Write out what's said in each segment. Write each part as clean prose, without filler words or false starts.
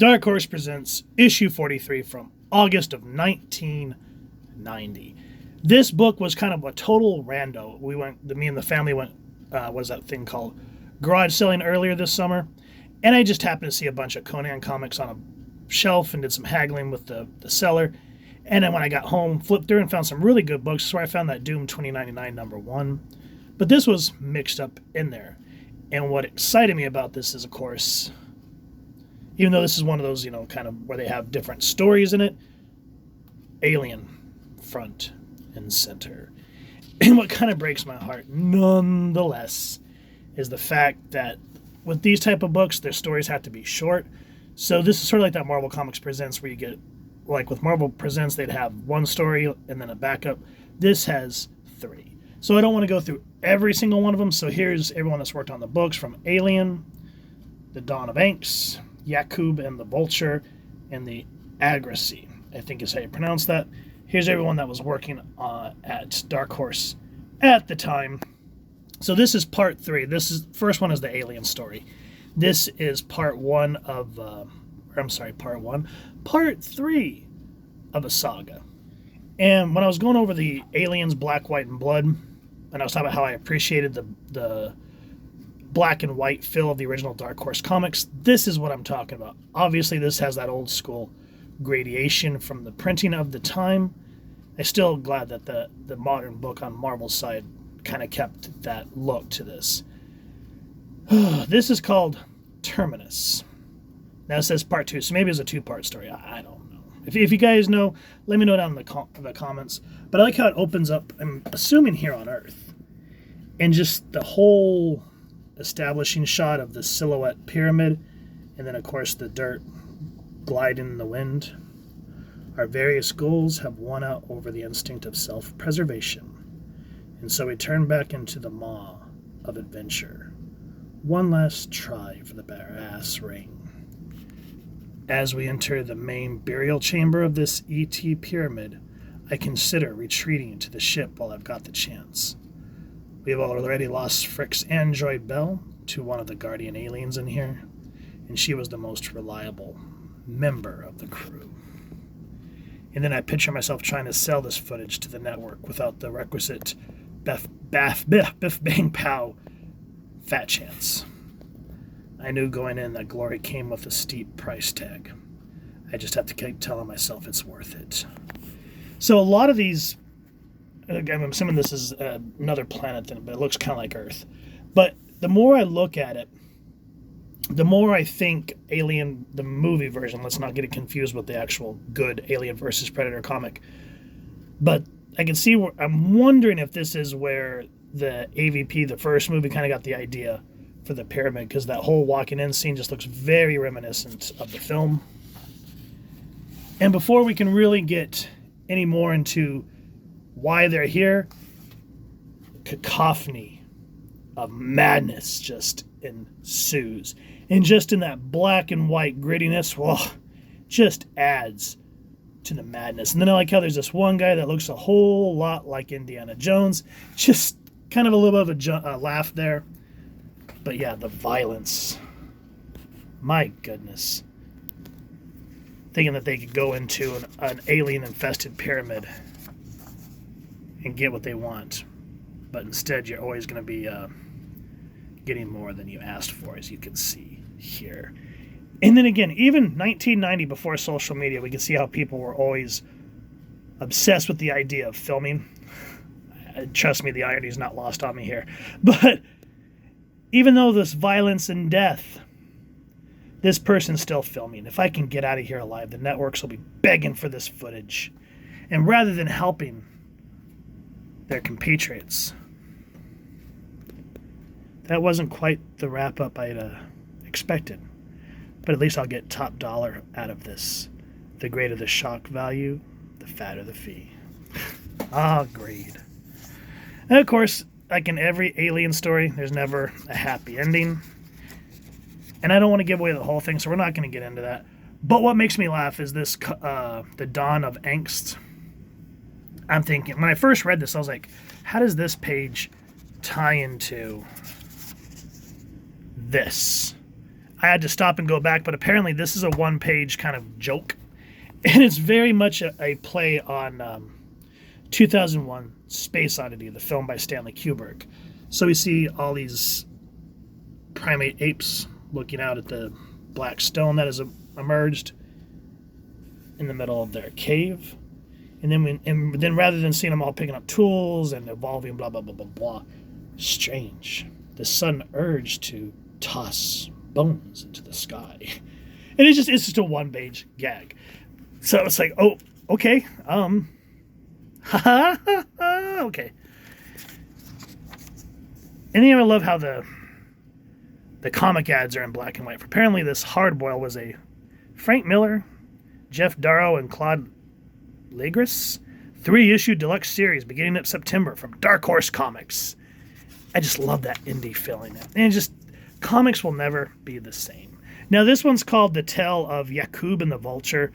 Dark Horse presents issue 43 from August of 1990. This book was kind of a total rando. Me and the family went, what is that thing called? Garage selling earlier this summer. And I just happened to see a bunch of Conan comics on a shelf and did some haggling with the seller. And then when I got home, flipped through and found some really good books. So I found that Doom 2099 #1. But this was mixed up in there. And what excited me about this is, of course, even though this is one of those, kind of where they have different stories in it, Alien front and center. And what kind of breaks my heart, nonetheless, is the fact that with these type of books, their stories have to be short. So this is sort of like that Marvel Comics Presents where you get, like with Marvel Presents, they'd have one story and then a backup. This has 3. So I don't want to go through every single one of them. So here's everyone that's worked on the books from Alien, The Dawn of Angst, Yakub and the Vulture, and the Agracy, I think is how you pronounce that. Here's everyone that was working at Dark Horse at the time. So this is part 3. First one is the Alien story. This is part 1 of, part 3 of a saga. And when I was going over the Aliens Black, White, and Blood, and I was talking about how I appreciated the black and white feel of the original Dark Horse comics, this is what I'm talking about. Obviously, this has that old school gradation from the printing of the time. I'm still glad that the modern book on Marvel's side kind of kept that look to this. This is called Terminus. Now it says part 2, so maybe it's a 2-part story. I don't know. If you guys know, let me know down in the comments. But I like how it opens up, I'm assuming here on Earth. And just the whole establishing shot of the silhouette pyramid, and then of course the dirt gliding in the wind. Our various goals have won out over the instinct of self-preservation, and so we turn back into the maw of adventure. One last try for the brass ring. As we enter the main burial chamber of this ET pyramid, I consider retreating to the ship while I've got the chance. We have already lost Frick's android Belle to one of the guardian aliens in here, and she was the most reliable member of the crew. And then I picture myself trying to sell this footage to the network without the requisite biff bang pow fat chance. I knew going in that glory came with a steep price tag. I just have to keep telling myself it's worth it. So a lot of these, I'm assuming this is another planet, but it looks kind of like Earth. But the more I look at it, the more I think Alien, the movie version, let's not get it confused with the actual good Alien versus Predator comic. But I can see I'm wondering if this is where the AVP, the first movie, kind of got the idea for the pyramid, because that whole walking in scene just looks very reminiscent of the film. And before we can really get any more into why they're here, cacophony of madness just ensues. And just in that black and white grittiness, well, just adds to the madness. And then I like how there's this one guy that looks a whole lot like Indiana Jones. Just kind of a little bit of a laugh there. But yeah, the violence. My goodness. Thinking that they could go into an alien-infested pyramid and get what they want. But instead, you're always going to be getting more than you asked for, as you can see here. And then again, even 1990, before social media, we can see how people were always obsessed with the idea of filming. Trust me, the irony is not lost on me here. But even though there's violence and death, this person's still filming. If I can get out of here alive, the networks will be begging for this footage. And rather than helping their compatriots, that wasn't quite the wrap-up I'd expected. But at least I'll get top dollar out of this. The greater the shock value, the fatter the fee. Agreed. And of course, like in every Alien story, there's never a happy ending. And I don't want to give away the whole thing, so we're not going to get into that. But what makes me laugh is this, the Dawn of Angst. I'm thinking, when I first read this, I was like, how does this page tie into this? I had to stop and go back, but apparently this is a one-page kind of joke. And it's very much a play on 2001 Space Oddity, the film by Stanley Kubrick. So we see all these primate apes looking out at the black stone that has emerged in the middle of their cave. And then rather than seeing them all picking up tools and evolving, blah, blah, blah, blah, blah, strange, the sudden urge to toss bones into the sky. And it's just a one-page gag. So it's like, oh, okay, okay. And then I love how the comic ads are in black and white. Apparently this Hardboil was a Frank Miller, Jeff Darrow, and Claude Legris 3-issue deluxe series beginning of September from Dark Horse Comics. I just love that indie feeling. And just, comics will never be the same. Now this one's called The Tale of Yakub and the Vulture.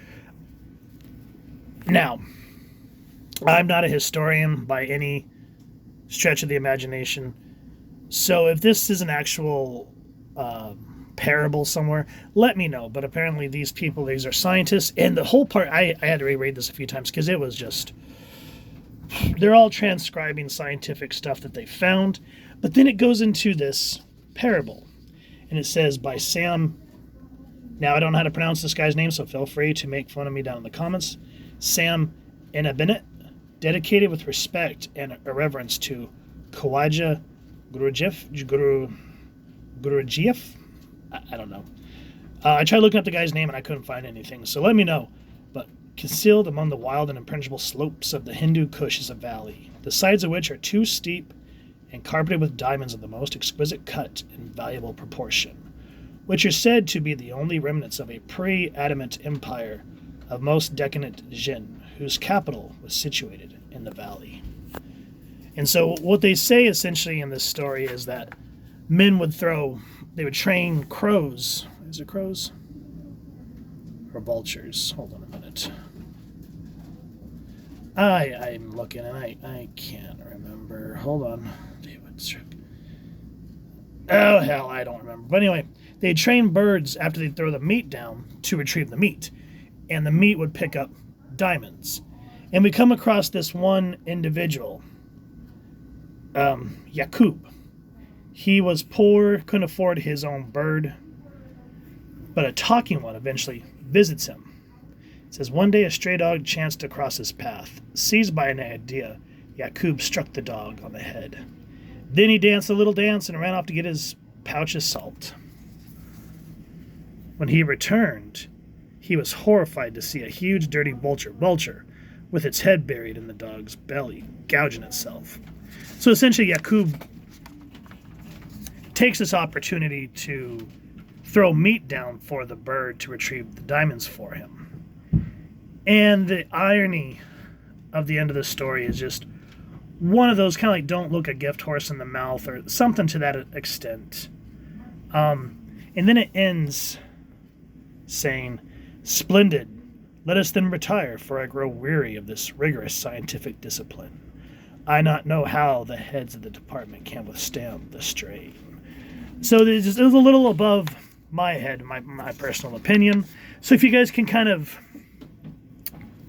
Now, I'm not a historian by any stretch of the imagination. So if this is an actual parable somewhere, let me know. But apparently these are scientists. And the whole part, I had to reread this a few times because it was just, they're all transcribing scientific stuff that they found. But then it goes into this parable. And it says by Sam, now I don't know how to pronounce this guy's name, so feel free to make fun of me down in the comments. Sam Inabinet, dedicated with respect and irreverence to Khawaja Gurujiev. I don't know. I tried looking up the guy's name and I couldn't find anything, so let me know. But concealed among the wild and impenetrable slopes of the Hindu Kush is a valley, the sides of which are too steep and carpeted with diamonds of the most exquisite cut and valuable proportion, which are said to be the only remnants of a pre-Adamant empire of most decadent Jinn, whose capital was situated in the valley. And so what they say essentially in this story is that men would train crows. Is it crows? Or vultures? Hold on a minute. I'm looking and I can't remember. Hold on. Oh, hell, I don't remember. But anyway, they'd train birds after they'd throw the meat down to retrieve the meat. And the meat would pick up diamonds. And we come across this one individual, Yakub. He was poor, couldn't afford his own bird, but a talking one eventually visits him. It says, one day a stray dog chanced to cross his path. Seized by an idea, Yakub struck the dog on the head. Then he danced a little dance and ran off to get his pouch of salt. When he returned, he was horrified to see a huge, dirty vulture, with its head buried in the dog's belly, gouging itself. So essentially, Yakub takes this opportunity to throw meat down for the bird to retrieve the diamonds for him. And the irony of the end of the story is just one of those kind of like don't look a gift horse in the mouth or something to that extent. And then it ends saying, splendid, let us then retire, for I grow weary of this rigorous scientific discipline. I not know how the heads of the department can withstand the strain. So it was a little above my head, my personal opinion. So if you guys can kind of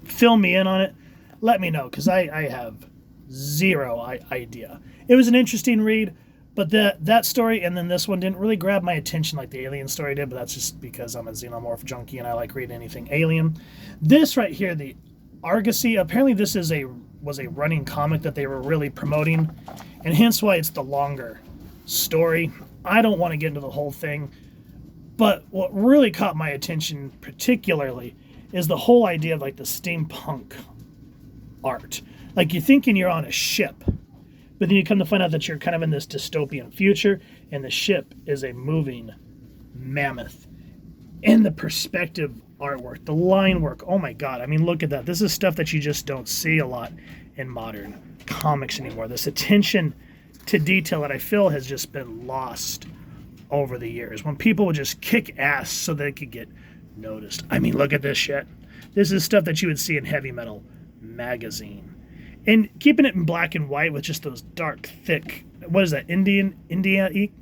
fill me in on it, let me know, because I have zero idea. It was an interesting read, but that story and then this one didn't really grab my attention like the Alien story did, but that's just because I'm a Xenomorph junkie and I like reading anything Alien. This right here, the Argosy, apparently this was a running comic that they were really promoting, and hence why it's the longer story. I don't want to get into the whole thing, but what really caught my attention particularly is the whole idea of like the steampunk art. Like you're thinking you're on a ship, but then you come to find out that you're kind of in this dystopian future, and the ship is a moving mammoth. And the perspective artwork, the line work, oh my god, I mean, look at that. This is stuff that you just don't see a lot in modern comics anymore. This attention to detail that I feel has just been lost over the years, when people would just kick ass so they could get noticed. I mean, look at this shit. This is stuff that you would see in Heavy Metal magazine. And keeping it in black and white with just those dark, thick, what is that, India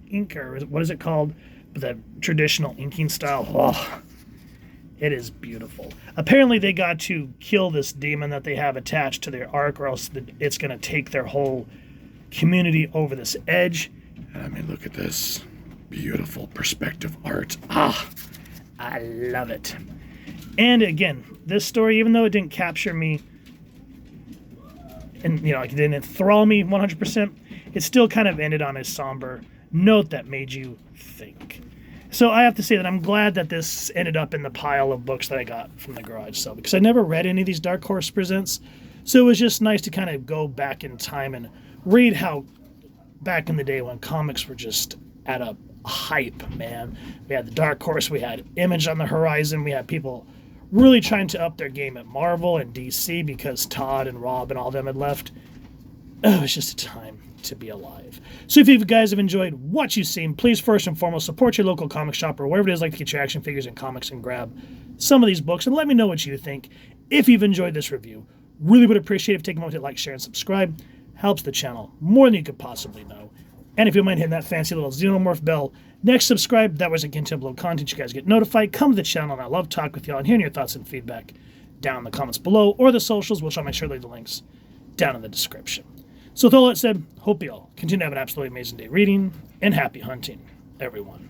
ink, or what is it called? the traditional inking style. Oh, it is beautiful. Apparently, they got to kill this demon that they have attached to their arc, or else it's going to take their whole community over this edge. And I mean, look at this beautiful perspective art. Ah, I love it. And again, this story, even though it didn't capture me, and like it didn't enthrall me 100%, it still kind of ended on a somber note that made you think. So I have to say that I'm glad that this ended up in the pile of books that I got from the garage sale, because I never read any of these Dark Horse Presents. So it was just nice to kind of go back in time and read how back in the day when comics were just at a hype, man. We had the Dark Horse, we had Image on the horizon, we had people really trying to up their game at Marvel and DC because Todd and Rob and all them had left. Oh, it's just a time to be alive. So if you guys have enjoyed what you've seen, please first and foremost support your local comic shop or wherever it is like to get your action figures and comics and grab some of these books, and let me know what you think. If you've enjoyed this review, really would appreciate it if you take a moment to like, share, and subscribe. Helps the channel more than you could possibly know. And if you mind hitting that fancy little Xenomorph bell next subscribe, that was a content upload content, you guys get notified. Come to the channel, and I love talking with y'all and hearing your thoughts and feedback down in the comments below, or the socials, which I'll make sure to leave the links down in the description. So with all that said, hope you all continue to have an absolutely amazing day reading, and happy hunting, everyone.